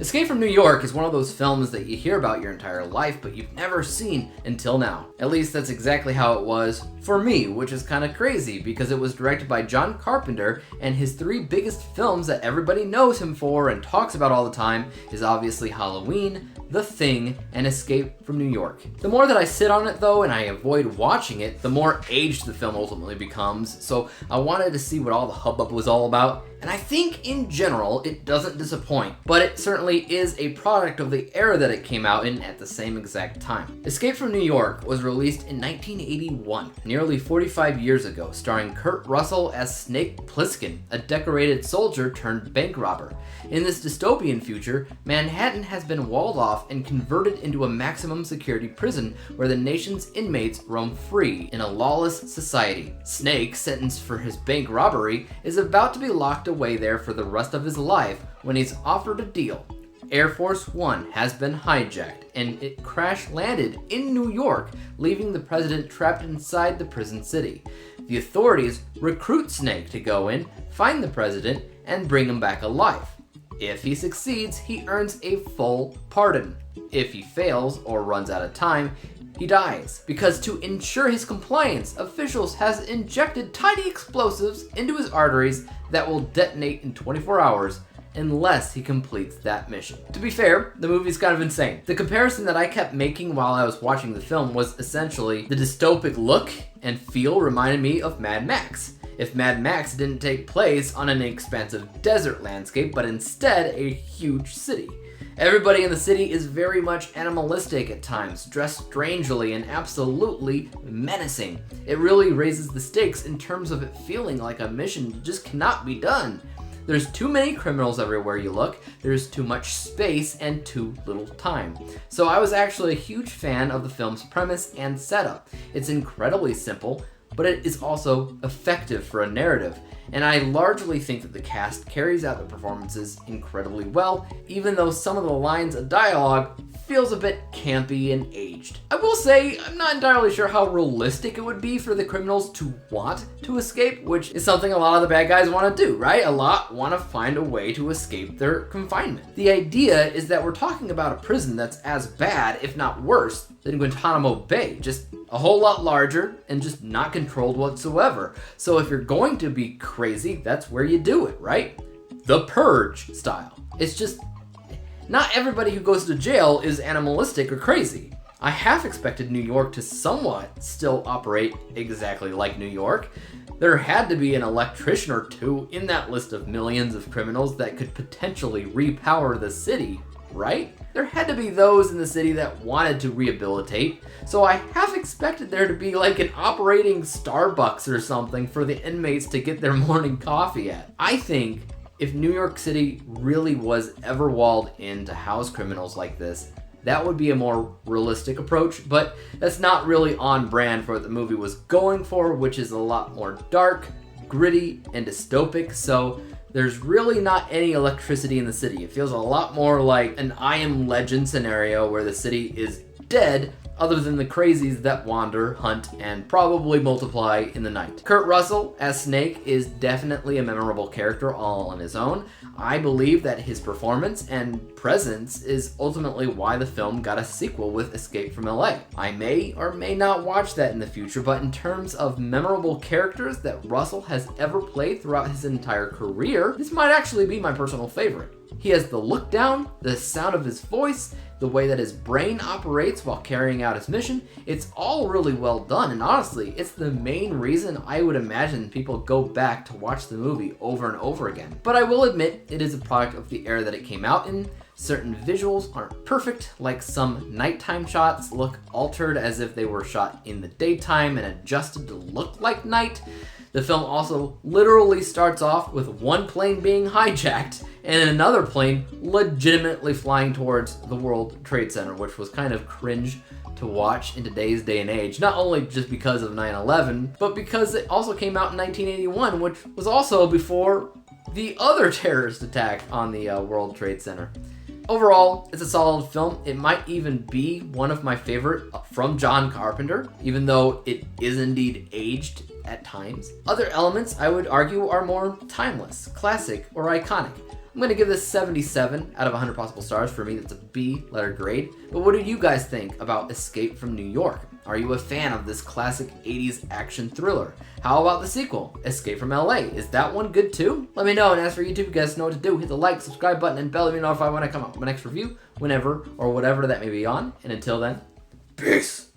Escape from New York is one of those films that you hear about your entire life, but you've never seen until now. At least that's exactly how it was for me, which is kind of crazy because it was directed by John Carpenter, and his three biggest films that everybody knows him for and talks about all the time is obviously Halloween, The Thing, and Escape from New York. The more that I sit on it though, and I avoid watching it, the more aged the film ultimately becomes, so I wanted to see what all the hubbub was all about. And I think in general, it doesn't disappoint, but it certainly is a product of the era that it came out in at the same exact time. Escape from New York was released in 1981, nearly 45 years ago, starring Kurt Russell as Snake Plissken, a decorated soldier turned bank robber. In this dystopian future, Manhattan has been walled off and converted into a maximum security prison where the nation's inmates roam free in a lawless society. Snake, sentenced for his bank robbery, is about to be locked away there for the rest of his life when he's offered a deal. Air Force One has been hijacked and it crash landed in New York, leaving the president trapped inside the prison city. The authorities recruit Snake to go in, find the president, and bring him back alive. If he succeeds, he earns a full pardon. If he fails or runs out of time, he dies, because to ensure his compliance, officials has injected tiny explosives into his arteries that will detonate in 24 hours unless he completes that mission. To be fair, the movie's kind of insane. The comparison that I kept making while I was watching the film was essentially the dystopic look and feel reminded me of Mad Max. If Mad Max didn't take place on an expansive desert landscape, but instead a huge city. Everybody in the city is very much animalistic at times, dressed strangely and absolutely menacing. It really raises the stakes in terms of it feeling like a mission that just cannot be done. There's too many criminals everywhere you look, there's too much space and too little time. So I was actually a huge fan of the film's premise and setup. It's incredibly simple, but it is also effective for a narrative. And I largely think that the cast carries out the performances incredibly well, even though some of the lines of dialogue feels a bit campy and aged. I will say, I'm not entirely sure how realistic it would be for the criminals to want to escape, which is something a lot of the bad guys want to do, right? A lot want to find a way to escape their confinement. The idea is that we're talking about a prison that's as bad, if not worse, than Guantanamo Bay, just a whole lot larger and just not controlled whatsoever. So if you're going to be crazy, that's where you do it, right? The Purge style. It's just, not everybody who goes to jail is animalistic or crazy. I half expected New York to somewhat still operate exactly like New York. There had to be an electrician or two in that list of millions of criminals that could potentially repower the city, right? There had to be those in the city that wanted to rehabilitate, so I half expected there to be like an operating Starbucks or something for the inmates to get their morning coffee at. I think if New York City really was ever walled in to house criminals like this, that would be a more realistic approach, but that's not really on brand for what the movie was going for, which is a lot more dark, gritty, and dystopic, so there's really not any electricity in the city. It feels a lot more like an I Am Legend scenario where the city is dead, other than the crazies that wander, hunt, and probably multiply in the night. Kurt Russell as Snake is definitely a memorable character all on his own. I believe that his performance and presence is ultimately why the film got a sequel with Escape from LA. I may or may not watch that in the future, but in terms of memorable characters that Russell has ever played throughout his entire career, this might actually be my personal favorite. He has the look down, the sound of his voice, the way that his brain operates while carrying out his mission. It's all really well done, and honestly, it's the main reason I would imagine people go back to watch the movie over and over again. But I will admit, it is a product of the era that it came out in. Certain visuals aren't perfect, like some nighttime shots look altered as if they were shot in the daytime and adjusted to look like night. The film also literally starts off with one plane being hijacked and another plane legitimately flying towards the World Trade Center, which was kind of cringe to watch in today's day and age, not only just because of 9/11, but because it also came out in 1981, which was also before the other terrorist attack on the World Trade Center. Overall, it's a solid film. It might even be one of my favorite from John Carpenter, even though it is indeed aged at times. Other elements, I would argue, are more timeless, classic, or iconic. I'm gonna give this 77 out of 100 possible stars. For me, that's a B letter grade. But what do you guys think about Escape from New York? Are you a fan of this classic 80s action thriller? How about the sequel, Escape from LA? Is that one good too? Let me know, and as for YouTube, you guys know what to do. Hit the like, subscribe button, and bell to be notified when I come out with my next review, whenever or whatever that may be on. And until then, peace!